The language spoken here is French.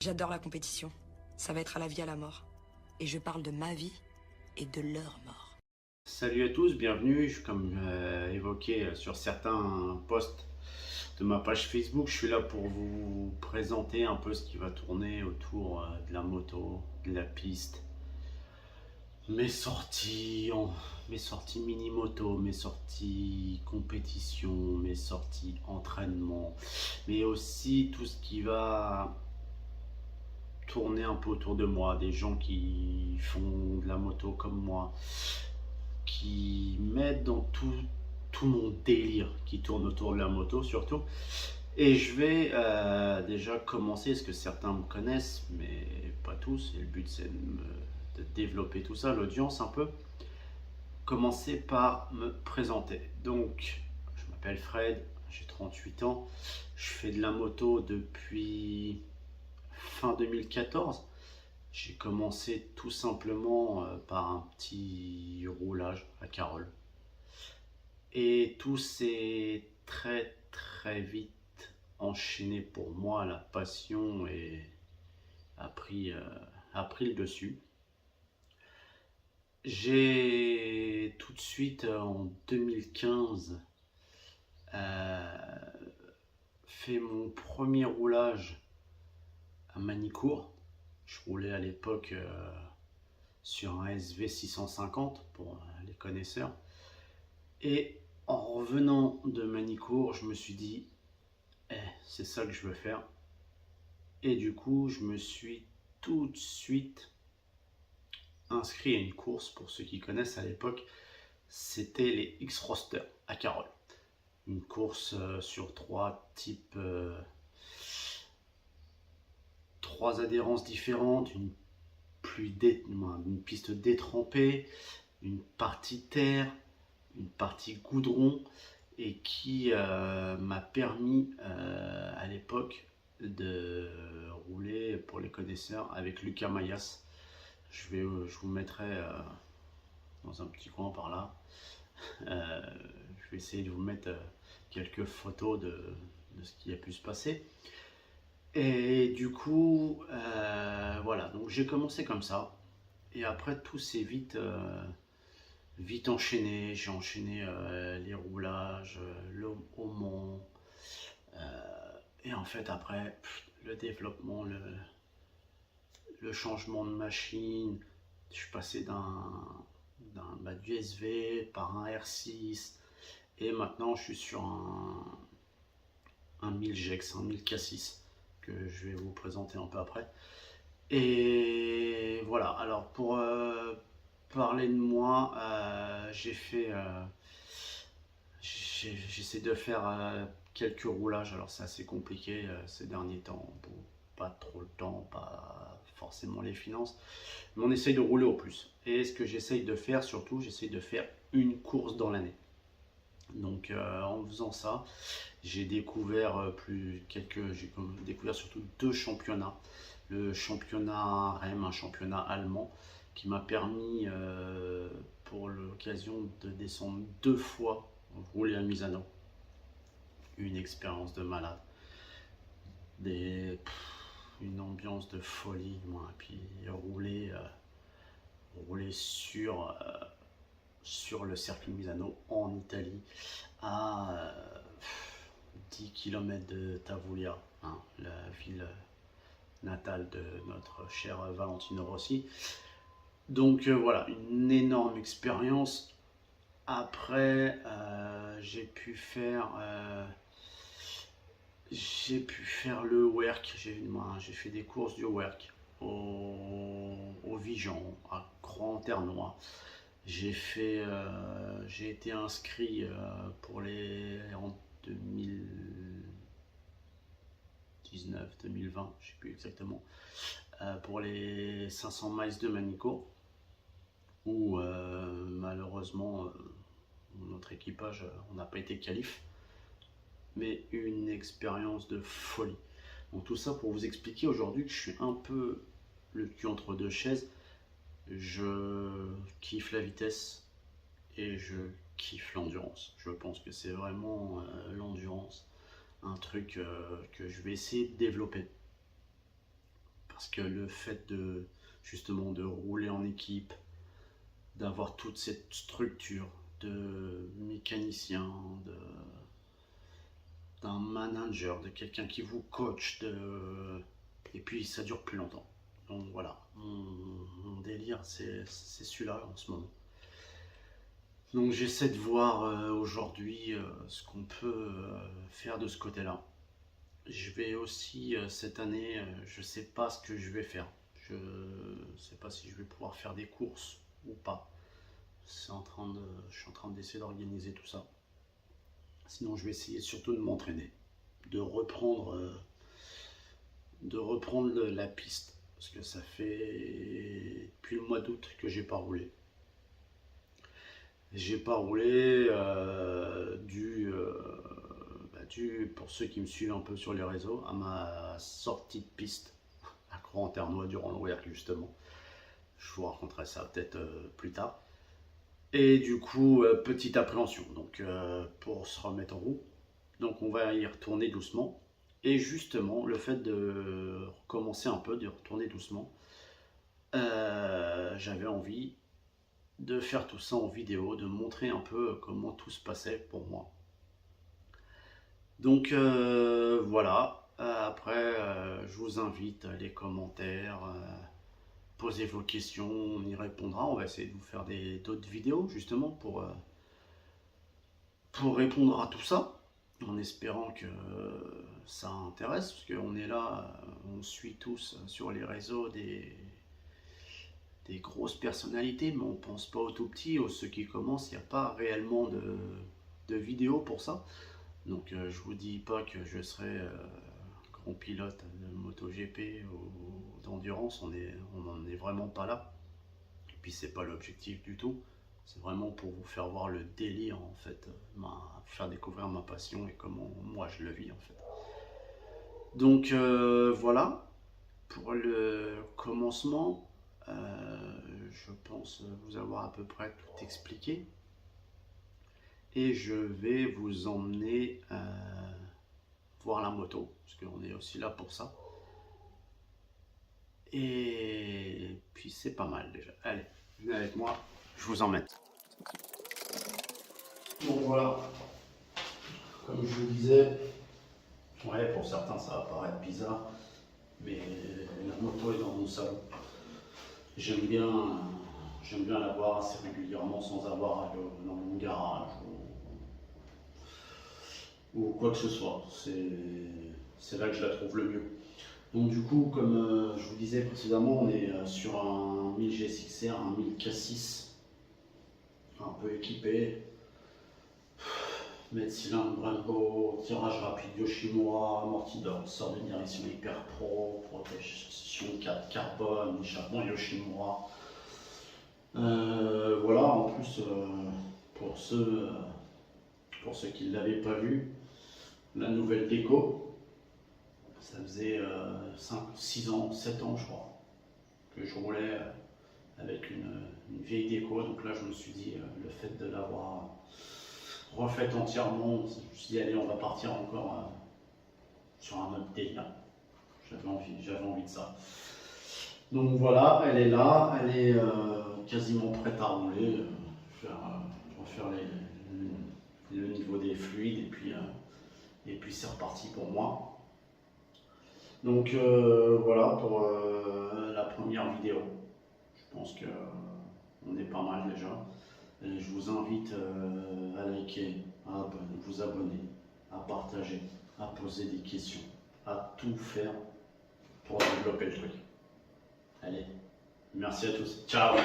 J'adore la compétition. Ça va être à la vie à la mort. Et je parle de ma vie et de leur mort. Salut à tous, bienvenue. Comme évoqué sur certains posts de ma page Facebook, je suis là pour vous présenter un peu ce qui va tourner autour de la moto, de la piste, mes sorties mini-moto, mes sorties compétition, mes sorties entraînement, mais aussi tout ce qui va tourner un peu autour de moi, des gens qui font de la moto comme moi, qui m'aident dans tout mon délire qui tourne autour de la moto surtout. Et je vais déjà commencer, parce que certains me connaissent, mais pas tous, et le but c'est de développer tout ça, l'audience un peu. Commencer par me présenter. Donc, je m'appelle Fred, j'ai 38 ans, je fais de la moto depuis fin 2014. J'ai commencé tout simplement par un petit roulage à Carole. Et tout s'est très vite enchaîné pour moi. La passion a pris, a pris le dessus. J'ai tout de suite en 2015 fait mon premier roulage à Manicourt. Je roulais à l'époque sur un SV 650 pour les connaisseurs. Et en revenant de Manicourt, je me suis dit, c'est ça que je veux faire. Et du coup, je me suis tout de suite inscrit à une course. Pour ceux qui connaissent, à l'époque, c'était les X-Roster à Carole. Une course sur trois types, trois adhérences différentes, une piste détrempée, une partie terre, une partie goudron, et qui m'a permis à l'époque de rouler, pour les connaisseurs, avec Lucas Mayas. Je vous mettrai dans un petit coin par là. Je vais essayer de vous mettre quelques photos de ce qui a pu se passer. Et du coup, voilà, donc j'ai commencé comme ça. Et après, tout s'est vite enchaîné. J'ai enchaîné les roulages, le Haumont. Et en fait, après, le développement, le changement de machine, je suis passé du SV par un R6. Et maintenant, je suis sur un 1000 GEX, un 1000 K6, que je vais vous présenter un peu après. Et voilà, alors pour parler de moi, j'essaie de faire quelques roulages. Alors c'est assez compliqué ces derniers temps, pas trop le temps, pas forcément les finances, mais on essaye de rouler au plus. Et ce que j'essaye de faire surtout, j'essaye de faire une course dans l'année. Donc en faisant ça, j'ai découvert j'ai découvert surtout deux championnats. Le championnat REM, un championnat allemand, qui m'a permis pour l'occasion de descendre 2 fois rouler à Misano. Une expérience de malade. Une ambiance de folie, moi. Et puis rouler sur le circuit Misano en Italie à 10 km de Tavullia, hein, la ville natale de notre cher Valentino Rossi. Donc voilà, une énorme expérience. Après, j'ai pu faire le WERC. J'ai fait des courses du WERC au Vigan, à Cran-en-Ternois. J'ai été inscrit en 2019-2020, je ne sais plus exactement, pour les 500 miles de Manicourt, où malheureusement notre équipage, on n'a pas été qualif, mais une expérience de folie. Donc tout ça pour vous expliquer aujourd'hui que je suis un peu le cul entre deux chaises. Je kiffe la vitesse et je kiffe l'endurance. Je pense que c'est vraiment l'endurance, un truc que je vais essayer de développer. Parce que le fait de justement de rouler en équipe, d'avoir toute cette structure de mécanicien, d'un manager, de quelqu'un qui vous coach, et puis ça dure plus longtemps. Donc voilà, mon délire c'est celui-là en ce moment. Donc j'essaie de voir aujourd'hui ce qu'on peut faire de ce côté-là. Je vais aussi cette année, je sais pas ce que je vais faire. Je sais pas si je vais pouvoir faire des courses ou pas. Je suis en train d'essayer d'organiser tout ça. Sinon je vais essayer surtout de m'entraîner, de reprendre la piste. Parce que ça fait depuis le mois d'août que j'ai pas roulé. J'ai pas roulé dû, pour ceux qui me suivent un peu sur les réseaux, à ma sortie de piste à Grand-Ternois durant le WERC justement. Je vous raconterai ça peut-être plus tard. Et du coup, petite appréhension donc pour se remettre en roue. Donc on va y retourner doucement. Et justement, le fait de recommencer un peu, de retourner doucement, j'avais envie de faire tout ça en vidéo, de montrer un peu comment tout se passait pour moi. Donc voilà, après je vous invite les commentaires, posez vos questions, on y répondra, on va essayer de vous faire d'autres vidéos justement pour répondre à tout ça, en espérant que ça intéresse, parce qu'on est là, on suit tous sur les réseaux des grosses personnalités, mais on pense pas aux tout petits, aux ceux qui commencent, il n'y a pas réellement de vidéos pour ça. Donc je vous dis pas que je serai grand pilote de MotoGP ou d'endurance, on n'en est vraiment pas là. Et puis c'est pas l'objectif du tout, c'est vraiment pour vous faire voir le délire en fait, faire découvrir ma passion et comment moi je le vis en fait. Donc voilà, pour le commencement, je pense vous avoir à peu près tout expliqué. Et je vais vous emmener voir la moto, parce qu'on est aussi là pour ça. Et puis c'est pas mal déjà. Allez, venez avec moi, je vous emmène. Bon voilà, comme je vous disais, ouais, pour certains ça va paraître bizarre, mais la moto est dans mon salon. J'aime bien l'avoir assez régulièrement sans avoir à aller dans mon garage ou quoi que ce soit. C'est là que je la trouve le mieux. Donc du coup, comme je vous disais précédemment, on est sur un 1000 GSX-R, un 1000 K6, un peu équipé. Mètre cylindre Brembo, tirage rapide Yoshimura, amortisseur sort de direction hyper pro, protection 4 carbone, échappement Yoshimura. Voilà, en plus pour ceux qui ne l'avaient pas vu, la nouvelle déco, ça faisait 5, 6 ans, 7 ans je crois, que je roulais avec une vieille déco, donc là je me suis dit, le fait de l'avoir refaite entièrement, je me suis dit allez on va partir encore sur un autre délire, j'avais envie de ça. Donc voilà, elle est là, elle est quasiment prête à rouler, refaire le niveau des fluides et puis c'est reparti pour moi. Donc voilà pour la première vidéo. Je pense que on est pas mal déjà. Et je vous invite à liker, à vous abonner, à partager, à poser des questions, à tout faire pour développer le truc. Allez, merci à tous. Ciao!